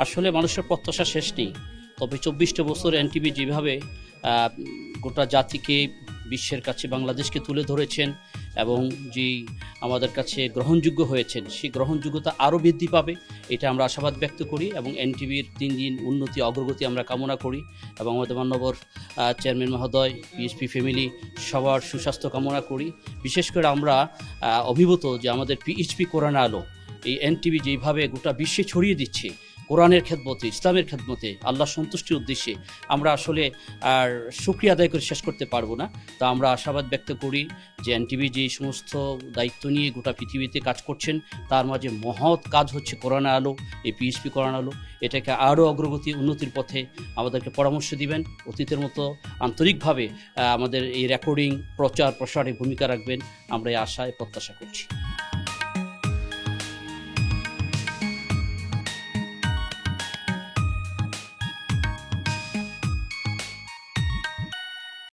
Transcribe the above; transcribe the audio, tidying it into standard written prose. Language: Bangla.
আসলে মানুষের প্রত্যাশা শেষ নেই, তবে 24টা বছর এনটিভি যেভাবে গোটা জাতিকে, বিশ্বের কাছে বাংলাদেশকে তুলে ধরেছেন এবং যে আমাদের কাছে গ্রহণযোগ্য হয়েছেন, সেই গ্রহণযোগ্যতা আরও বৃদ্ধি পাবে, এটা আমরা আশাবাদ ব্যক্ত করি এবং এনটিভির দিন দিন উন্নতি অগ্রগতি আমরা কামনা করি এবং আমাদের মাননীয় চেয়ারম্যান মহোদয়, পিএইচপি ফ্যামিলি সবার সুস্বাস্থ্য কামনা করি। বিশেষ করে আমরা অভিভূত যে আমাদের পিএইচপি কোরআন আলো এই এনটিভি যেইভাবে গোটা বিশ্বে ছড়িয়ে দিচ্ছে কোরআনের খেদমতে, ইসলামের খেদমতে, আল্লাহ সন্তুষ্টির উদ্দেশ্যে, আমরা আসলে আর শুকরিয়া আদায় করে শেষ করতে পারবো না। তা আমরা আশাবাদ ব্যক্ত করি যে এনটিভি যে সমস্ত দায়িত্ব নিয়ে গোটা পৃথিবীতে কাজ করছেন, তার মাঝে মহৎ কাজ হচ্ছে কোরআন আলো, এই পিএইচপি কোরআন আলো, এটাকে আরও অগ্রগতি উন্নতির পথে আমাদেরকে পরামর্শ দিবেন। অতীতের মতো আন্তরিকভাবে আমাদের এই রেকর্ডিং প্রচার প্রসারে ভূমিকা রাখবেন, আমরা এই আশায় প্রত্যাশা করছি।